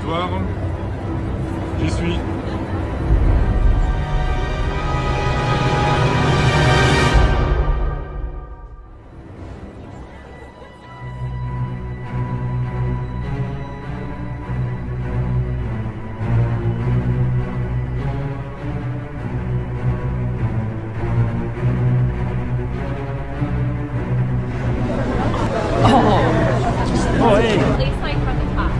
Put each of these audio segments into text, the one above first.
Victoire, j'y suis. Please like from the top.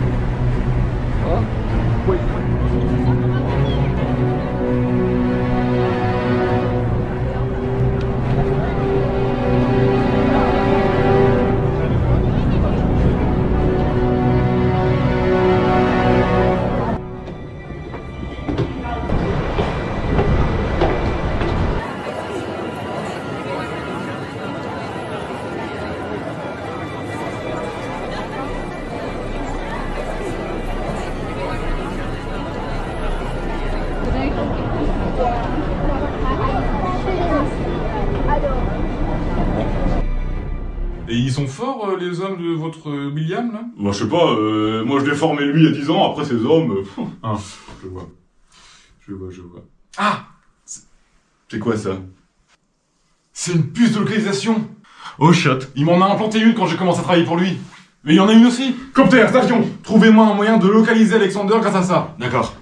Et ils sont forts, les hommes de votre William, là? Moi, je sais pas, moi je l'ai formé lui il y a 10 ans, après ces hommes... Ah, je vois. Je vois. Ah! C'est quoi ça? C'est une puce de localisation! Oh shit! Il m'en a implanté une quand j'ai commencé à travailler pour lui. Mais il y en a une aussi! Copter, station! Trouvez-moi un moyen de localiser Alexander grâce à ça. D'accord.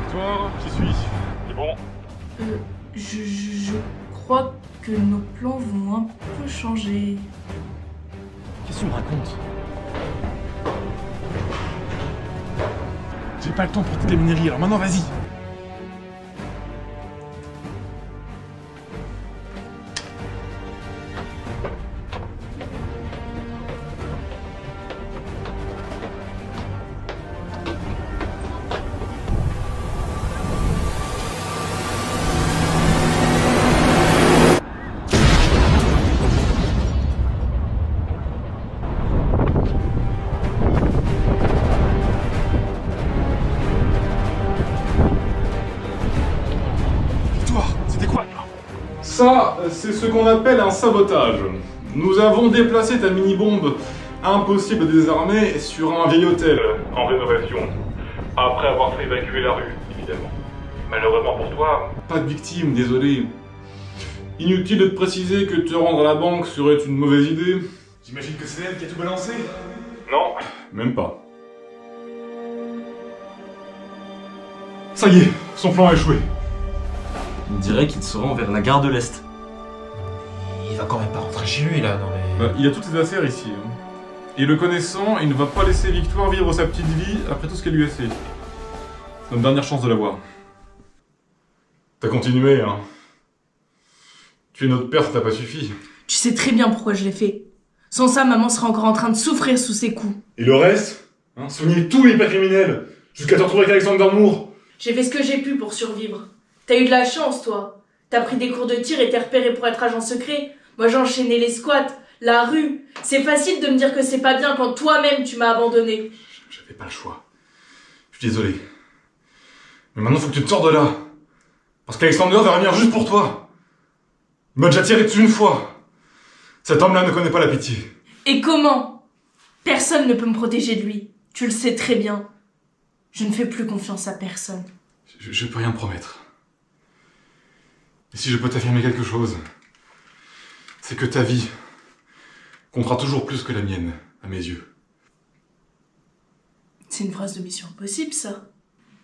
Victoire, j'y suis. C'est bon. Je crois que nos plans vont un peu changer. Qu'est-ce que tu me racontes? J'ai pas le temps pour toutes les mineries, alors maintenant vas-y. Ça, c'est ce qu'on appelle un sabotage. Nous avons déplacé ta mini-bombe impossible à désarmer sur un vieil hôtel en rénovation. Après avoir fait évacuer la rue, évidemment. Malheureusement pour toi, pas de victime, désolé. Inutile de te préciser que te rendre à la banque serait une mauvaise idée. J'imagine que c'est elle qui a tout balancé. Non, même pas. Ça y est, son plan a échoué. On dirait qu'il se rend vers la gare de l'Est. Il va quand même pas rentrer chez lui là, non mais... Il a toutes ses affaires ici. Et le connaissant, il ne va pas laisser Victoire vivre sa petite vie après tout ce qu'elle lui a fait. C'est notre dernière chance de la voir. T'as continué, hein. Tu es notre père, ça t'a pas suffi. Tu sais très bien pourquoi je l'ai fait. Sans ça, maman serait encore en train de souffrir sous ses coups. Et le reste, hein, soigner tous les criminels, jusqu'à te retrouver avec Alexander Moore. J'ai fait ce que j'ai pu pour survivre. T'as eu de la chance, toi. T'as pris des cours de tir et t'es repéré pour être agent secret. Moi, j'ai enchaîné les squats, la rue. C'est facile de me dire que c'est pas bien quand toi-même tu m'as abandonné. J'avais pas le choix. Je suis désolé. Mais maintenant, faut que tu te sors de là. Parce qu'Alexander va revenir juste pour toi. Il m'a déjà tiré dessus une fois. Cet homme-là ne connaît pas la pitié. Et comment? Personne ne peut me protéger de lui. Tu le sais très bien. Je ne fais plus confiance à personne. Je peux rien te promettre. Et si je peux t'affirmer quelque chose, c'est que ta vie comptera toujours plus que la mienne, à mes yeux. C'est une phrase de Mission Impossible, ça.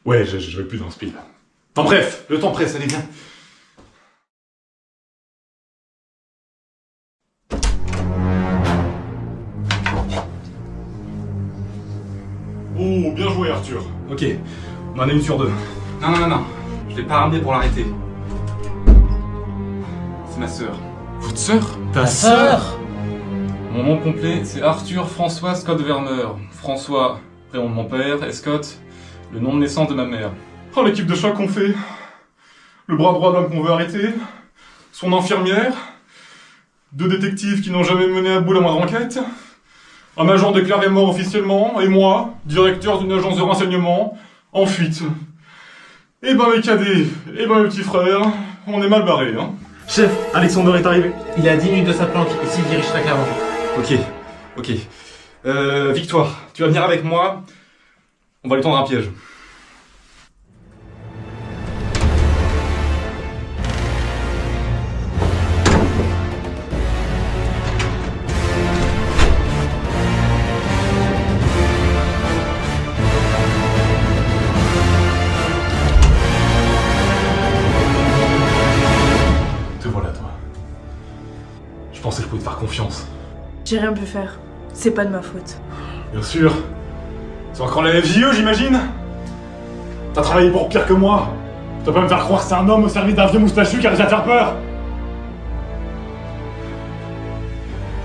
Ouais, je vais plus dans ce speed. Enfin bref, le temps presse, allez bien. Oh, bien joué Arthur. Ok, on en a une sur deux. Non. Je l'ai pas ramené pour l'arrêter. C'est ma sœur. Votre sœur? Ta sœur? Mon nom complet, c'est Arthur François Scott Werner. François, prénom de mon père, et Scott, le nom de naissance de ma mère. Oh, l'équipe de choc qu'on fait. Le bras droit de l'homme qu'on veut arrêter. Son infirmière. 2 détectives qui n'ont jamais mené à bout la moindre enquête. Un agent déclaré mort officiellement, et moi, directeur d'une agence de renseignement, en fuite. Eh ben mes cadets, eh ben mes petits frères, on est mal barrés, hein. Chef, Alexander est arrivé. Il est à 10 minutes de sa planque, ici il dirige très clairement. Ok. Victoire, tu vas venir avec moi. On va lui tendre un piège. Te voilà, toi. Je pensais que je pouvais te faire confiance. J'ai rien pu faire. C'est pas de ma faute. Bien sûr. C'est encore la FJE, j'imagine. T'as travaillé pour pire que moi. Tu vas pas me faire croire que c'est un homme au service d'un vieux moustachu qui a déjà faire peur.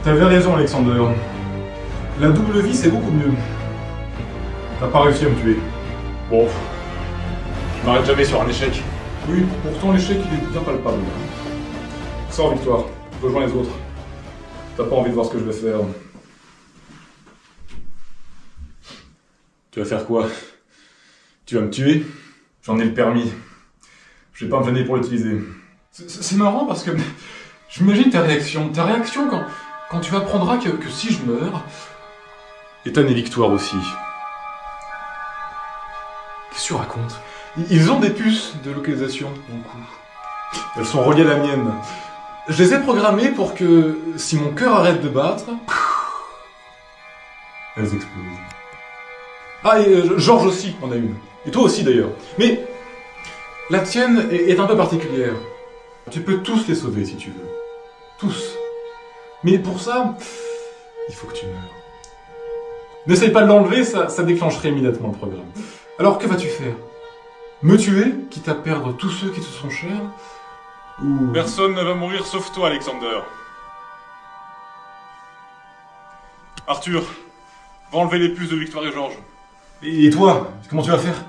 T'avais raison, Alexander. La double vie, c'est beaucoup mieux. T'as pas réussi à me tuer. Bon, je m'arrête jamais sur un échec. Oui, pourtant l'échec, il est bien palpable. Sors, Victoire. Rejoins les autres. T'as pas envie de voir ce que je vais faire. Tu vas faire quoi? Tu vas me tuer? J'en ai le permis. Je vais pas me gêner pour l'utiliser. C'est marrant parce que j'imagine ta réaction. Ta réaction quand tu apprendras que si je meurs, Ethan et Victoire aussi. Qu'est-ce que tu racontes? Ils ont des puces de localisation dans le cou. Elles sont reliées à la mienne. Je les ai programmées pour que si mon cœur arrête de battre, elles explosent. Ah, et Georges aussi en a une. Et toi aussi d'ailleurs. Mais la tienne est un peu particulière. Tu peux tous les sauver si tu veux. Tous. Mais pour ça, il faut que tu meurs. N'essaye pas de l'enlever, ça déclencherait immédiatement le programme. Alors que vas-tu faire? Me tuer, quitte à perdre tous ceux qui te sont chers? Ou... Personne ne va mourir sauf toi, Alexander. Arthur, va enlever les puces de Victoire et Georges. Et toi, comment tu vas faire?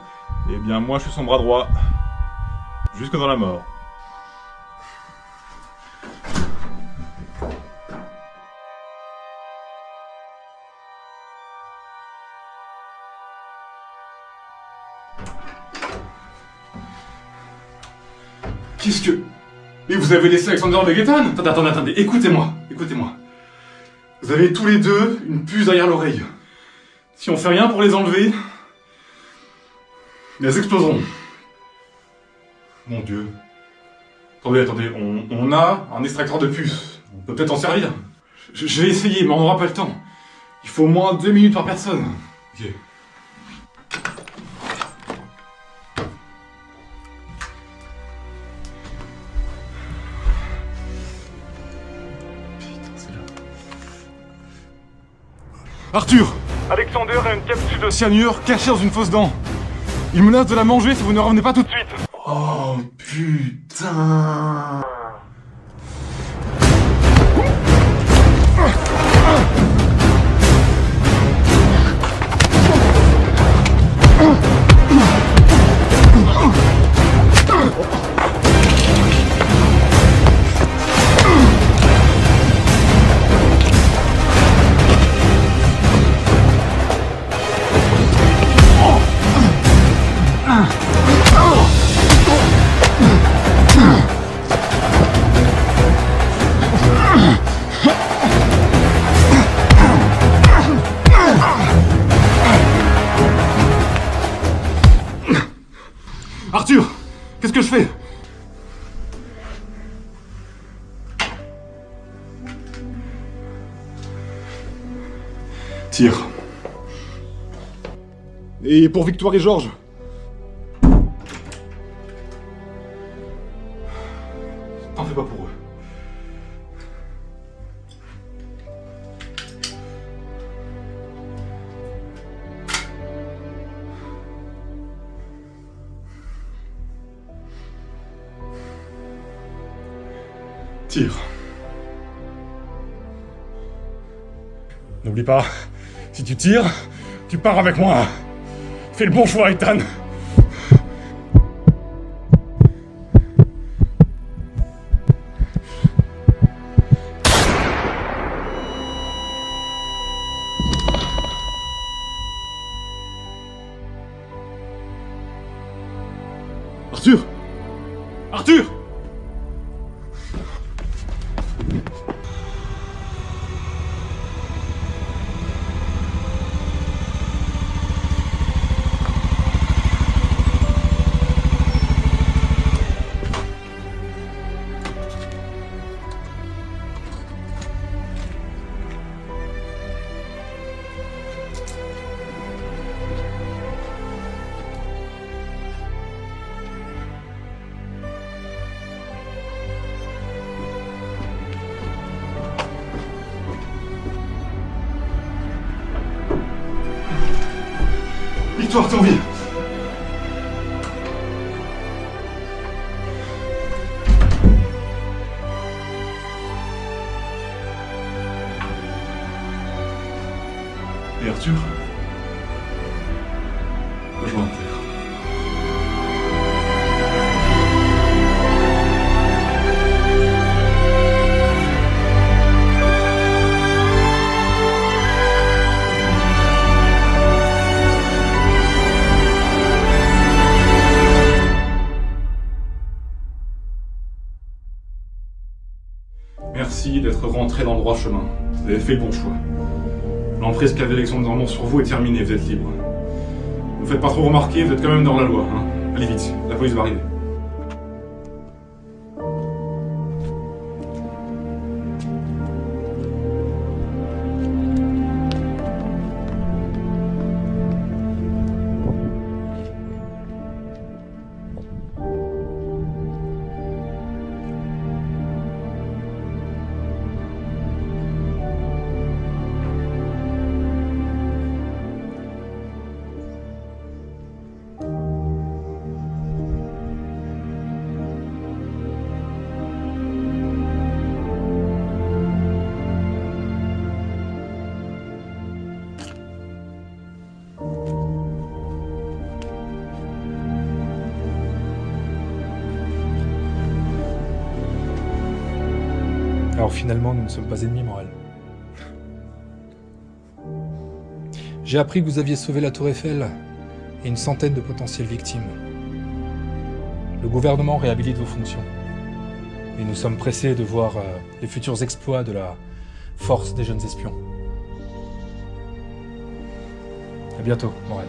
Eh bien, moi, je suis son bras droit. Jusque dans la mort. Qu'est-ce que... Mais vous avez laissé Alexander avec Ethan? Attendez, écoutez-moi. Vous avez tous les deux une puce derrière l'oreille. Si on fait rien pour les enlever, elles exploseront. Mon Dieu. Attendez, on a un extracteur de puces. On peut peut-être en servir. Je vais essayer, mais on n'aura pas le temps. Il faut au moins 2 minutes par personne. Ok. Putain, c'est là. Arthur! Alexander a une capsule de cyanure cachée dans une fausse dent. Il menace de la manger si vous ne revenez pas tout de suite. Oh putain. Arthur! Qu'est-ce que je fais? Tire. Et pour Victoire et Georges? T'en fais pas pour eux. Tire. N'oublie pas, si tu tires, tu pars avec moi. Fais le bon choix, Ethan. Arthur! Arthur! Victoire, t'es en vie! Et Arthur? Rejoins la terre. Merci d'être rentré dans le droit chemin. Vous avez fait le bon choix. L'emprise qu'avait Alexandre Normand sur vous est terminée, vous êtes libre. Ne vous faites pas trop remarquer, vous êtes quand même dans la loi, hein. Allez vite, la police va arriver. Alors finalement, nous ne sommes pas ennemis, Morel. J'ai appris que vous aviez sauvé la Tour Eiffel et une centaine de potentielles victimes. Le gouvernement réhabilite vos fonctions. Et nous sommes pressés de voir les futurs exploits de la force des jeunes espions. À bientôt, Morel.